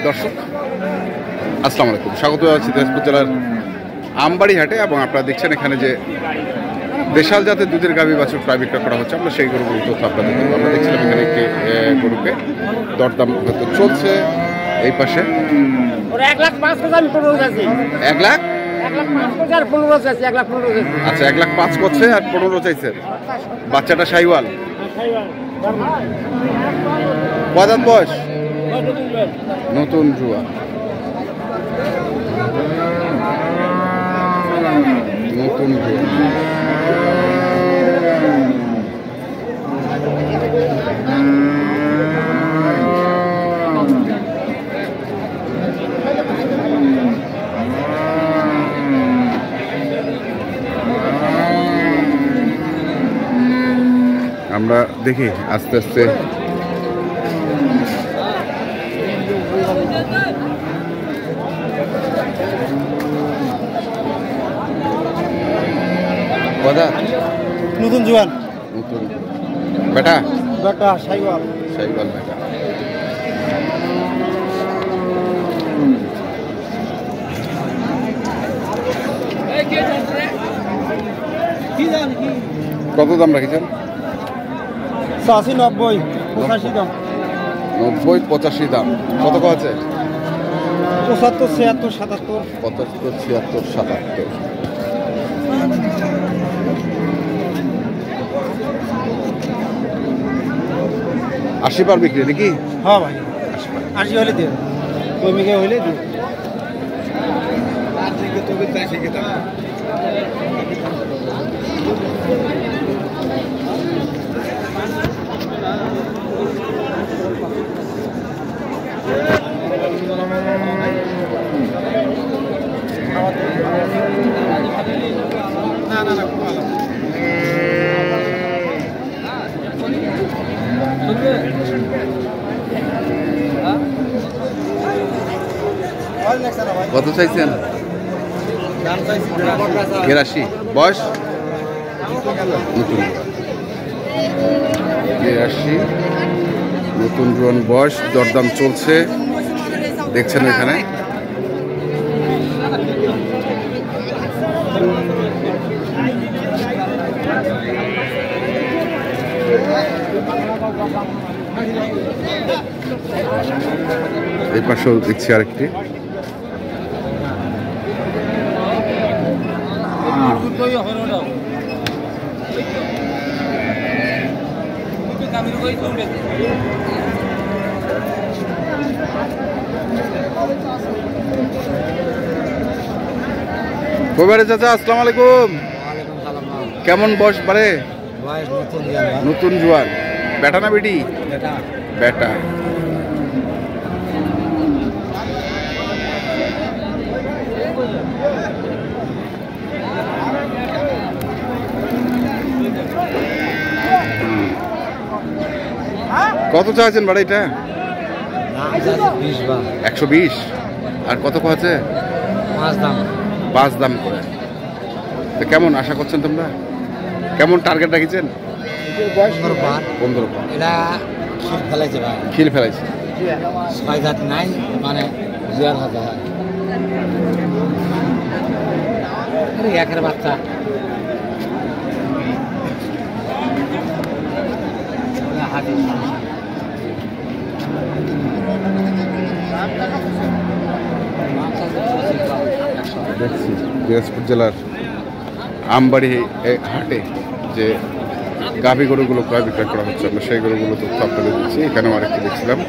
দর্শক আসসালামু আলাইকুম, স্বাগত জানাচ্ছি দিনাজপুর জেলার আমবাড়ি হাটে। এবং আপনারা দেখছেন এখানে যে দেশাল জাতের দুধের গাভী বাছুর প্রায় বিক্রয় করা হচ্ছে। আমরা সেই গরুগুলোর তথ্য আপনাদের দেবো। আমরা দেখছিলাম এখানে একটি গরুকে দরদাম হয়তো চলছে এই পাশে। 1,05,000 আচ্ছা, 1,05,000 করছে আর 15 চাইছে। বাচ্চাটা শাহিওয়াল, কদাত বয়স? নতুন জুয়া, নতুন জুয়া। আমরা দেখি আস্তে আস্তে নতুন জোয়ান, নতুন বেটা বেটা শাহিওয়াল, শাহিওয়াল বেটা। কত দাম রাখেছেন? 80, 90, 85 দাম। 90, 85 দাম। কত আছে? 75, 76, 77। 75, 76, 77। আশি পার বিক্রি নাকি? হ্যাঁ ভাই, 80 হলে দিও, কমিকে হলে দিও। কত চাইছেন? 83। বয়স? নতুন 83, নতুন জোয়ান বয়স। দরদাম চলছে, দেখছেন এখানে। এই পাশেও দেখছি আরেকটি। কইবারে চাচা, আসসালামু আলাইকুম। কেমন বয়স বাড়ে? নতুন জোয়ান। বেটা না বেটি? বেটা। কত চাইছেন ভাড়া এটা? 120। আর কত আছে? 5 দাম করে। তো কেমন আশা করছেন তোমরা? কেমন টার্গেট রাখিছেন? 15 পা। এটা খিল ফেলাইছে ভাই, খিল ফেলাইছে। 6 জাত নাই, মানে জিয়ার হাতে হয়। একের বাচ্চা দেখছি দিনাজপুর জেলার আমবাড়ি হাটে যে গাভী গরুগুলো ক্রয় বিক্রয় করা হচ্ছে। আমরা সেই গরুগুলো তথ্য আপনাদের দিচ্ছি। এখানেও আরেকটি দেখছিলাম।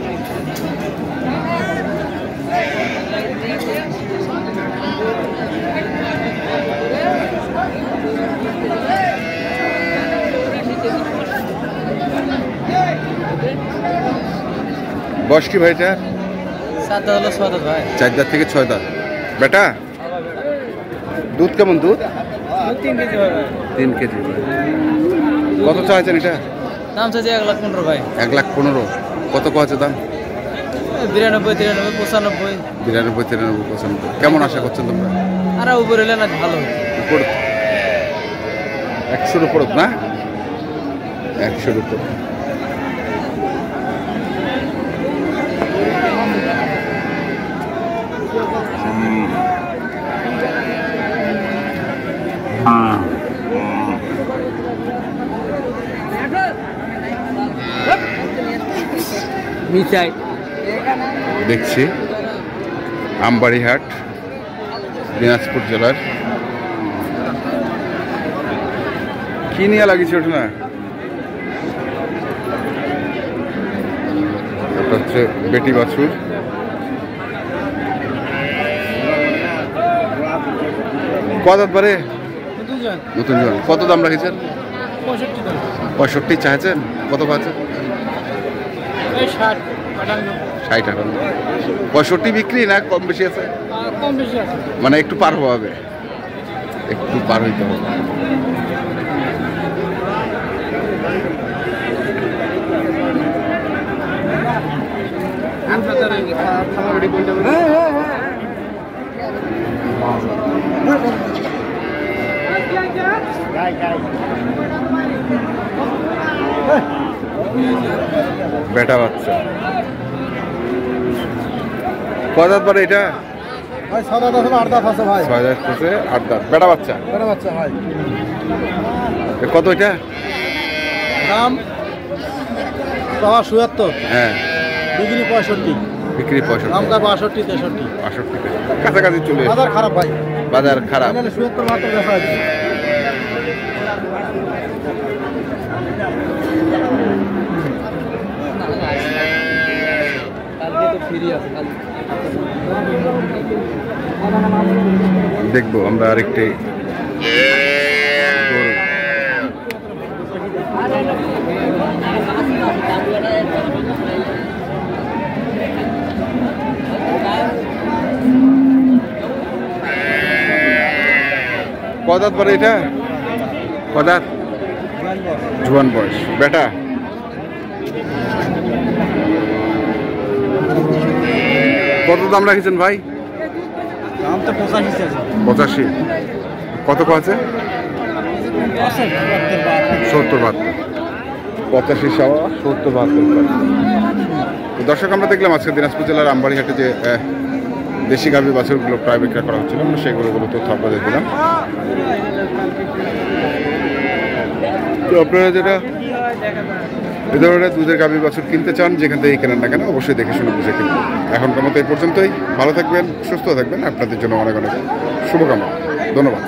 বয়স কি ভাইটা? 7 দাঁত হলো 6 দাঁত ভাই। 4 দাঁত থেকে 6 দাঁত। বেটা দুধ কেমন? দুধ 3 কেজি ভাই। 3 কেজি। কত চাইছেন এটা? দাম চাইছে 1,15 ভাই। 1,15। কত আছে দাম? 92, 93, 95। 92, 93, 95। কেমন আশা করছেন তোমরা? আর উপরে হলে না ভালো হতো। উপর 100-র উপর না? 100-র উপর। দেখছি আমবাড়িহাট দিনাজপুর জেলার কি নিয়ে লাগিয়েছে ওটা না, এটা হচ্ছে বেটি বাছুর। কত বারে নতুন জন কত দাম রাখেছেন? 65 চাইছেন, কত পাচ্ছেন? 60 টাকা। 65 বিক্রি না কম বেশি আছে? মানে একটু পার হবে, একটু পার হইতে হবে। বেটা বাচ্চা কয় দাঁত পারে এটা? ভাই 6 দাঁত আছে, 8 দাঁত আছে ভাই। 6 দাঁত আছে, 8 দাঁত। বেটা বাচ্চা ভাই। কত এটা দাম? বাবা 77। হ্যাঁ, বিক্রি 65। বিক্রি 65। দাম কা 62 63। 62 কাছাকাছি চলে এসেছে। বাজার খারাপ ভাই, বাজার খারাপ। 77 মাত্র দেখা যাচ্ছে। দেখবো আমরা আরেকটি গরু। কদাত পরে এটা? কদাত? জুয়ান বয়স। বেটা কত দাম রাখেছেন ভাই? দাম তো 85 আছে। 85। কত আছে? 70-72। 85 সওয়া 70-72। তো দর্শক, আমরা দেখলাম আজকে দিনাজপুর জেলার আমবাড়িহাটে যে দেশি গাভী বাছুরগুলো প্রায় বিক্রয় করা হচ্ছিল, আমরা সেগুলো তথ্য আপনাদের দিলাম। তো আপনারা যেটা এ ধরনের দুধের গাভী বাছুর কিনতে চান, যেখান থেকে কেনেন না কেন, অবশ্যই দেখে শুনে বুঝে কিনবেন। এখনকার মতো এই পর্যন্তই। ভালো থাকবেন, সুস্থ থাকবেন। আপনাদের জন্য অনেক অনেক শুভকামনা। ধন্যবাদ।